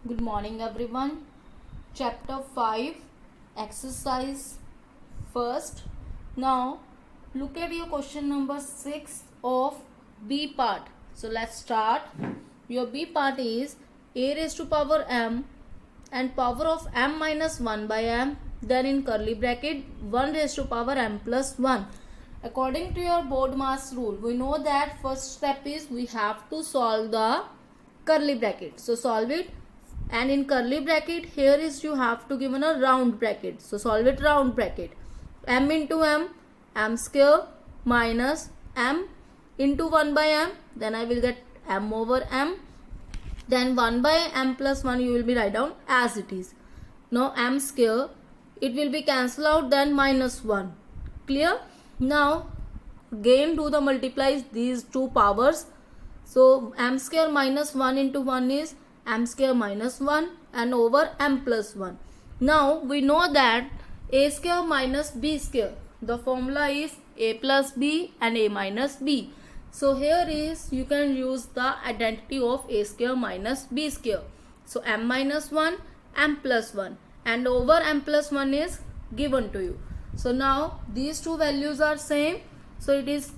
Good morning everyone. Chapter 5 exercise first. Now look at your question number 6 of B part. So let's start. Your B part is a raised to power m and power of m minus 1 by m, then in curly bracket 1 raised to power m plus 1. According to your board mass rule, we know that first step is we have to solve the curly bracket. So solve it, and in curly bracket here is you have to given a round bracket. So solve it round bracket. M into m square minus m into 1 by m, then I will get m over m, then 1 by m plus 1 you will be write down as it is. Now m square, it will be cancel out, then minus 1. Clear? Now again do the multiplies these two powers. So m square minus 1 into 1 is m square minus 1 and over m plus 1. Now we know that a square minus b square, the formula is a plus b and a minus b. So here is you can use the identity of a square minus b square. So m minus 1, m plus 1 and over m plus 1 is given to you. So now these two values are same, so it is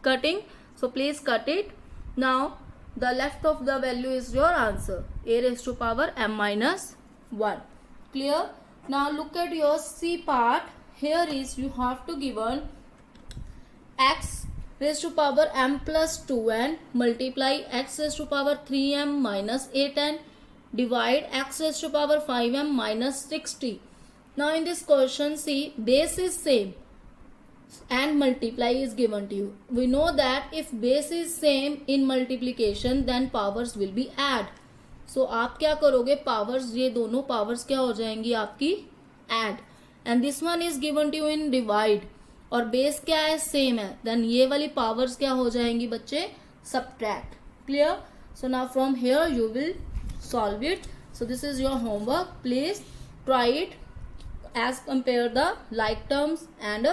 cutting. So please cut it. Now the left of the value is your answer, a raised to power m minus 1. Clear? Now look at your C part. Here is you have to given x raised to power m plus 2n multiply x raised to power 3m minus 8n divide x raised to power 5m minus 60. Now in this question, see, base is same and multiply is given to you. We know that if base is same in multiplication then powers will be add. So आप क्या करोगे, powers, ये दोनों powers क्या हो जाएंगी आपकी add, and this one is given to you in divide और base क्या है same है, then ये वाली powers क्या हो जाएंगी बच्चे subtract. Clear? So now from here you will solve it. So this is your homework. Please try it as compare the like terms and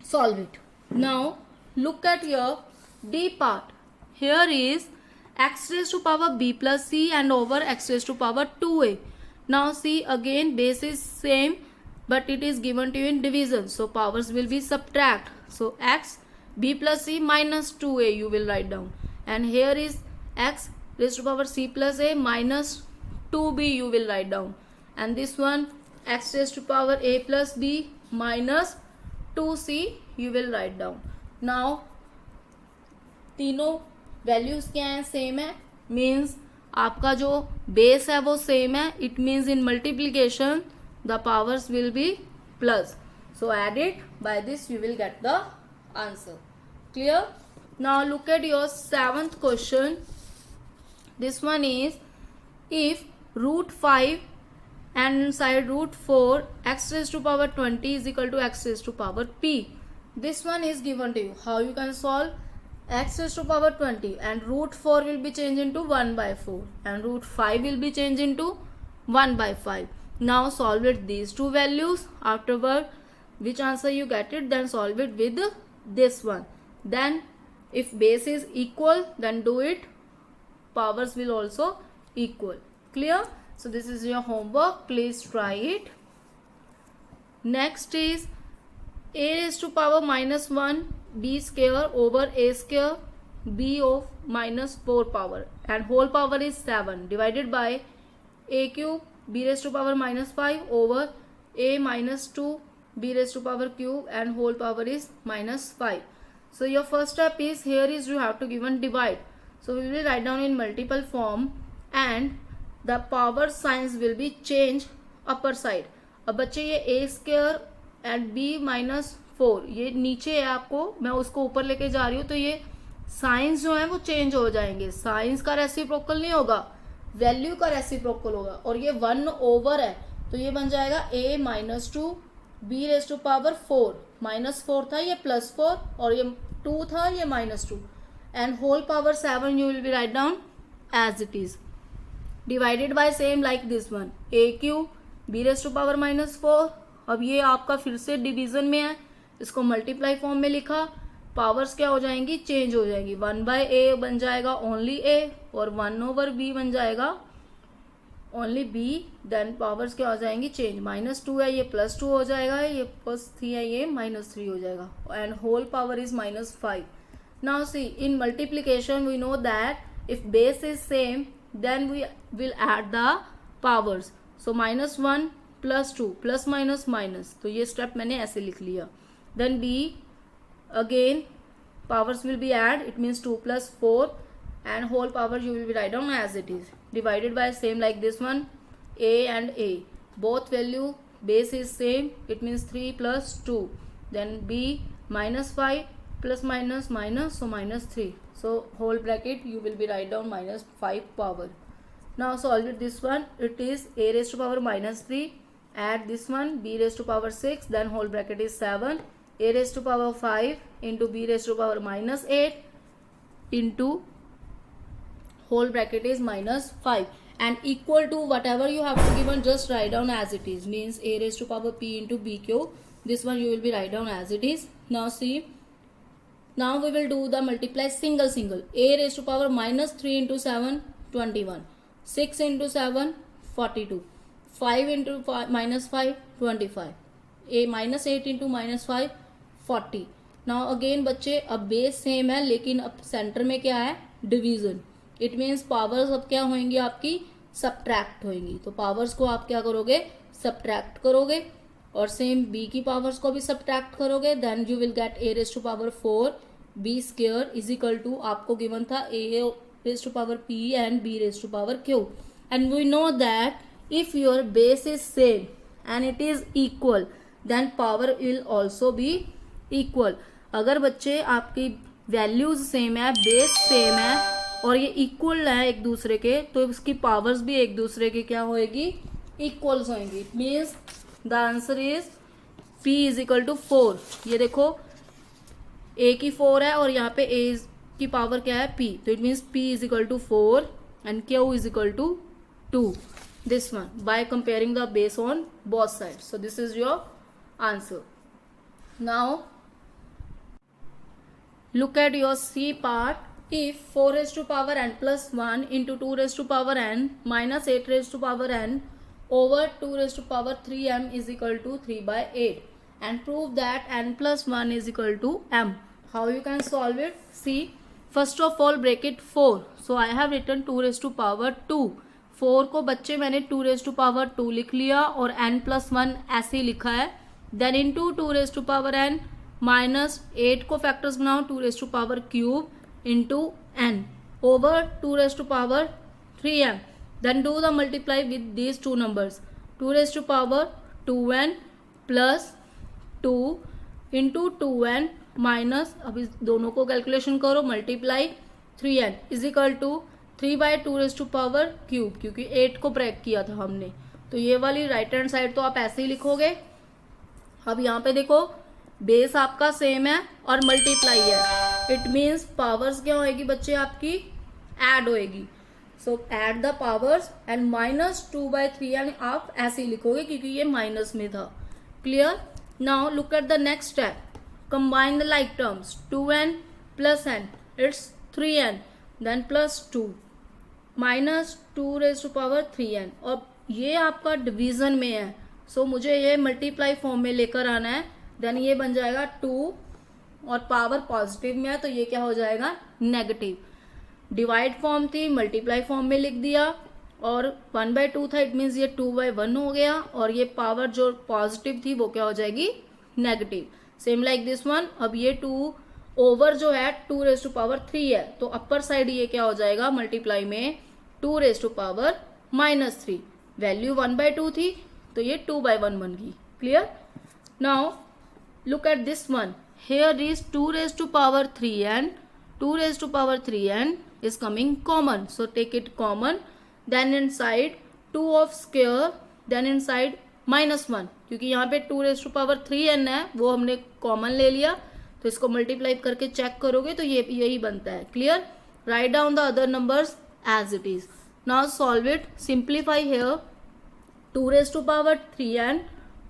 solve it. Now look at your D part. Here is x raised to power b plus c and over x raised to power 2a. Now see, again base is same but it is given to you in division, so powers will be subtract. So x b plus c minus 2a you will write down, and here is x raised to power c plus a minus 2b you will write down, and this one x raised to power a plus b minus 2c you will write down. Now तीनों values क्या है, same है, means आपका जो base है वो same है. It means in multiplication the powers will be plus. So add it, by this you will get the answer. Clear? Now look at your 7th question. This one is if root 5 and inside root 4 x raised to power 20 is equal to x raised to power p. This one is given to you. How you can solve? X raised to power 20 and root 4 will be changed into 1 by 4 and root 5 will be changed into 1 by 5. Now solve it these two values. Afterward which answer you get it, then solve it with this one. Then if base is equal then do it, powers will also equal. Clear? So this is your homework. Please try it. Next is a raised to power minus 1 b square over a square b of minus 4 power and whole power is 7 divided by a cube b raised to power minus 5 over a minus 2 b raised to power cube and whole power is minus 5. So your first step is, here is you have to given divide. So we will write down in multiple form and the power signs will be changed upper side. अब बच्चे ये a square and b minus 4 ये नीचे है, आपको मैं उसको ऊपर लेके जा रही हूँ, तो ये साइंस जो है वो चेंज हो जाएंगे. साइंस का रेसिप्रोकल नहीं होगा, वैल्यू का रेसिप्रोकल होगा. और ये 1 ओवर है तो ये बन जाएगा a minus 2 b raise to power 4. Minus 4 था, ये प्लस 4 और ये 2 था, ये minus 2 and whole power 7 you will be write down as it is divided by same like this one a cube b raise to power minus 4. अब ये आपका फिर से डिवीजन में है, इसको मल्टीप्लाई फॉर्म में लिखा पावर्स क्या हो जाएंगी, चेंज हो जाएंगी. 1/a बन जाएगा ओनली a और 1/b बन जाएगा ओनली b. देन पावर्स क्या हो जाएंगी, चेंज. -2 है, ये +2 हो जाएगा, ये +3 है, ये -3 हो जाएगा. And whole power is -5. Now see in multiplication we know that if base is same then we will add the powers. So -1 +2 plus minus minus, तो ये स्टेप मैंने ऐसे लिख लिया. Then b again powers will be add, it means 2 + 4 and whole power you will be write down as it is, divided by same like this one, a and a, both value base is same, it means 3 + 2. Then b -5 plus minus minus, so -3, so whole bracket you will be write down -5 power. Now solve it this one, it is a raised to power -3, add this one b raised to power 6, then whole bracket is 7, a raised to power 5 into b raised to power -8 into whole bracket is -5 and equal to whatever you have to given, just write down as it is, means a raised to power p into bq. This one you will be write down as it is. Now see, now we will do the multiply single. A raised to power -3 into 7 21, 6 into 7 42, 5 into -5 25, a -8 into -5 40. Now again बच्चे अब base same है लेकिन अब centre में क्या है, division. It means powers अब क्या होंगी आपकी, सब्ट्रैक्ट होंगी. तो पावर्स को आप क्या करोगे, सब्ट्रैक्ट करोगे और सेम b की पावर्स को भी सब्ट्रैक्ट करोगे. Then you will get a raised to power 4 b square is equal to, आपको गिवन था a raised to power p and b raised to power q. And we know that if your base is same and it is equal then power will also be equal. अगर बच्चे आपकी values same है, base same है और ये equal है एक दूसरे के, तो इसकी पावर्स भी एक दूसरे के क्या होएगी, इक्वल्स होंगी. It means the answer is p is equal to 4. ये देखो a की 4 है और यहाँ पे a की पावर क्या है, p, तो it means p is equal to 4 and q is equal to 2. This one by comparing the base on both side. So this is your answer. Now look at your C part. If 4 raised to power n plus 1 into 2 raised to power n minus 8 raised to power n over 2 raised to power 3m is equal to 3/8 and prove that n plus 1 is equal to m. How you can solve it? See, first of all bracket 4. So I have written 2 raised to power 2. 4 को बच्चे मैंने 2 raised to power 2 लिख लिया और n plus 1 ऐसे ही लिखा है. Then into 2 raised to power n -8 को फैक्टर्स बनाओ, 2 raised to power cube into n over 2 raised to power 3m. Then do the multiply with these two numbers. 2 raised to power 2n plus 2 into 2n minus, अब इस दोनों को calculation करो, multiply 3n is equal to 3/2 raised to power cube, क्योंकि 8 को break किया था हमने. तो ये वाली राइट हैंड साइड तो आप ऐसे ही लिखोगे. अब यहाँ पे देखो बेस आपका सेम है और मल्टीप्लाई है, इट मीन्स पावर्स क्या होएगी बच्चे आपकी, ऐड होएगी. सो ऐड द पावर्स एंड -2/3 यानी आप ऐसे ही लिखोगे क्योंकि ये माइनस में था. Clear. Now look at the next step. Combine the like terms. 2n plus n it's 3n then +2 -2 raised to power 3n. और ये आपका डिवीजन में है, सो मुझे ये मल्टीप्लाई फॉर्म में लेकर आना है. देन ये बन जाएगा 2 और पावर पॉजिटिव में है तो ये क्या हो जाएगा, नेगेटिव. डिवाइड फॉर्म थी, मल्टीप्लाई फॉर्म में लिख दिया और 1/2 था, इट मीन्स ये 2/1 हो गया और ये पावर जो पॉजिटिव थी वो क्या हो जाएगी, negative. Same like this one. अब ये 2 ओवर जो है 2 raised to power 3 है तो अपर साइड ये क्या हो जाएगा, मल्टीप्लाई में 2 raised to power -3. वैल्यू 1/2 थी तो ये 2/1 बन गई. Clear. Now look at this one. Here is 2 raised to power 3n. 2 raised to power 3n is coming common. So take it common. Then inside 2 of square. Then inside -1. क्योंकि यहाँ पे 2 raised to power 3n है वो हमने common ले लिया तो इसको मल्टीप्लाई करके चेक करोगे तो ये यही बनता है. Clear. Write down the other numbers as it is. Now solve it. Simplify here. 2 raised to power 3n.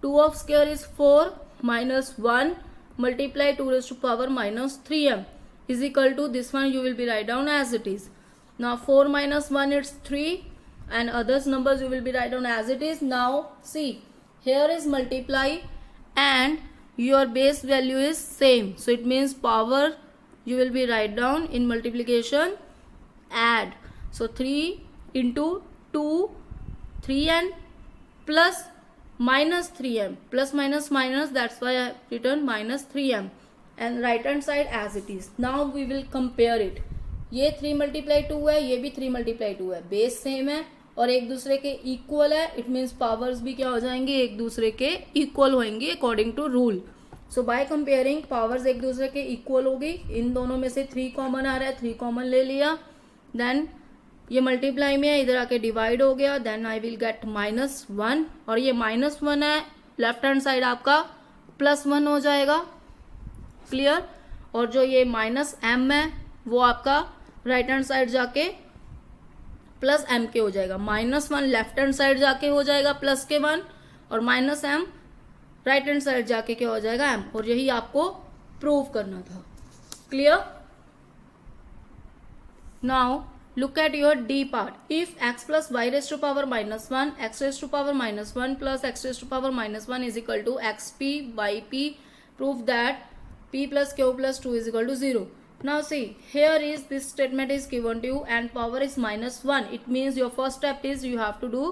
2 of square is 4 -1 multiply 2 raised to power minus 3m is equal to this one. You will be write down as it is. Now 4 minus 1 it's 3 and others numbers you will be write down as it is. Now see, here is multiply and your base value is same, so it means power you will be write down in multiplication add. So 3 into 2 3n plus minus 3m, plus minus minus, that's why I have written minus 3m, and right hand side as it is. Now we will compare it. ये 3 multiply 2 है, ये भी 3 multiply 2 है, base same है और एक दूसरे के इक्वल है. इट मीन्स पावर्स भी क्या हो जाएंगे, एक दूसरे के इक्वल होंगे according to rule. So by comparing powers एक दूसरे के इक्वल होगी. इन दोनों में से 3 कॉमन आ रहा है, 3 कॉमन ले लिया. देन ये मल्टीप्लाई में है, इधर आके डिवाइड हो गया. देन आई विल गेट -1 और ये -1 है, लेफ्ट हैंड साइड आपका +1 हो जाएगा. क्लियर. और जो ये -m है वो आपका राइट हैंड साइड जाके +m के हो जाएगा. -1 लेफ्ट हैंड साइड जाके हो जाएगा +1 और -m राइट हैंड साइड जाके क्या हो जाएगा m. और यही आपको प्रूव करना था. Clear. Now look at your D part. If x plus y raised to power -1, x raised to power -1 plus x raised to power -1 is equal to xp by p, prove that p plus q plus 2 is equal to 0. Now see, here is this statement is given to you and power is -1. It means your first step is you have to do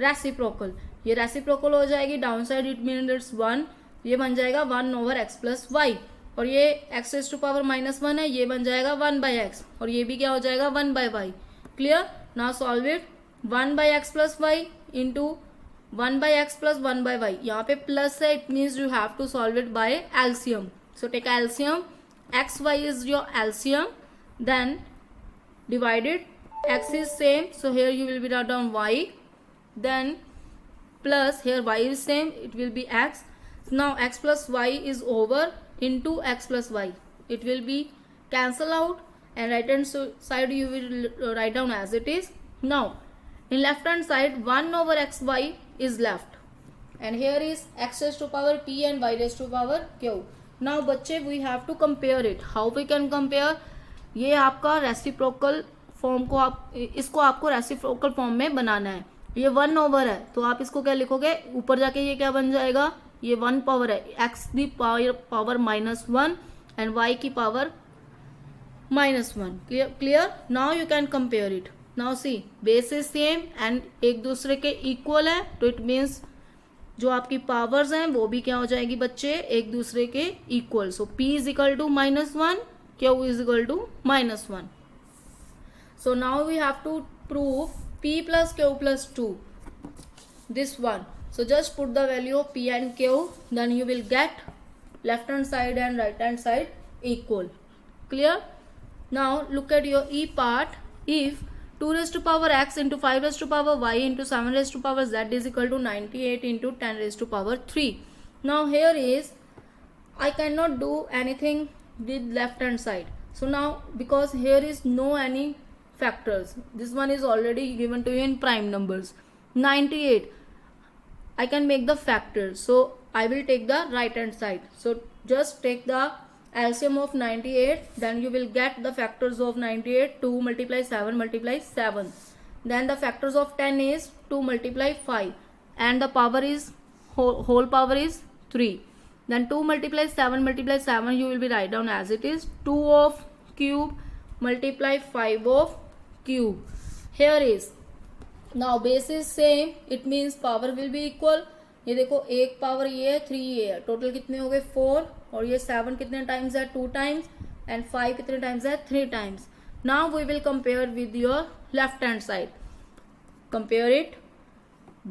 reciprocal. ये reciprocal हो जाएगी, down side it mean it's 1, ये बन जाएगा 1 over x plus y. और ये x raised to power -1 है, ये बन जाएगा 1 by x और ये भी क्या हो जाएगा 1 by y. Clear. Now solve it. 1 by x plus y into 1 by x plus 1 by y. यहाँ पे प्लस है, it means you have to solve it by LCM. So take LCM. X y is your LCM. Then divided, x is same, so here you will be write down y. Then plus here y is same, it will be x. Now x plus y is over into x plus y. It will be cancel out and right hand side you will write down as it is. Now in left hand side 1 over xy is left and here is x raised to power p and y raised to power q. Now बच्चे we have to compare it. How we can compare? ये आपका reciprocal form को आप इसको आपको reciprocal form में बनाना है. ये 1 ओवर है तो आप इसको क्या लिखोगे, ऊपर जाके ये क्या बन जाएगा, ये 1 पावर है, x की पावर -1 एंड y की power -1. Clear. Now you can compare it. Now see, base is same and एक दूसरे के इक्वल है, तो इट मीन्स जो आपकी पावर्स हैं वो भी क्या हो जाएगी बच्चे, एक दूसरे के equal. So p is equal to -1, q is equal to -1. So now we have to prove p plus q plus 2, this one. So just put the value of p and q, then you will get left hand side and right hand side equal. Clear. Now look at your e part. If 2 raised to power x into 5 raised to power y into 7 raised to power z is equal to 98 into 10 raised to power 3. Now here is, I cannot do anything with left hand side. So now because here is no any factors, this one is already given to you in prime numbers. 98 I can make the factors, so I will take the right hand side. So just take the LCM of 98, then you will get the factors of 98. 2 multiply 7 multiply 7. Then the factors of 10 is 2 multiply 5 and the power is whole power is 3. Then 2 multiply 7 multiply 7 you will be write down as it is. 2 of cube multiply 5 of cube. Here is, now base is same, it means power will be equal. ये देखो एक power ये है, 3 ये है, total कितने हो गए 4 और ये 7 कितने टाइम्स है 2 टाइम्स एंड 5 कितने टाइम्स है 3 times. Now we will compare with your left hand side. Compare it.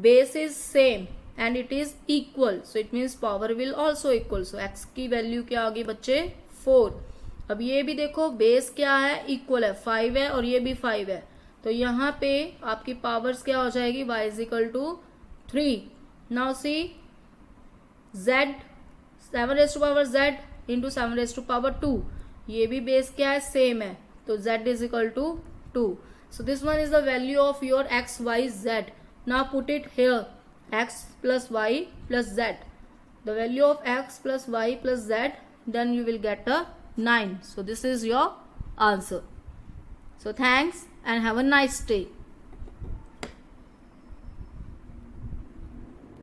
Base is same and it is equal, so it means power will also equal. So x की value क्या आ गई बच्चे 4. अब ये भी देखो बेस क्या है, इक्वल है, 5 है और ये भी 5 है, तो यहाँ पे आपकी पावर्स क्या हो जाएगी, y is equal to 3. Now see, z 7 raised to power z into 7 raised to power 2, ये भी बेस क्या है, सेम है, तो z is equal to 2. So this one is the value of your x y z. Now put it here, x plus y plus z. The value of x plus y plus z then you will get a 9. So this is your answer. So thanks and have a nice day.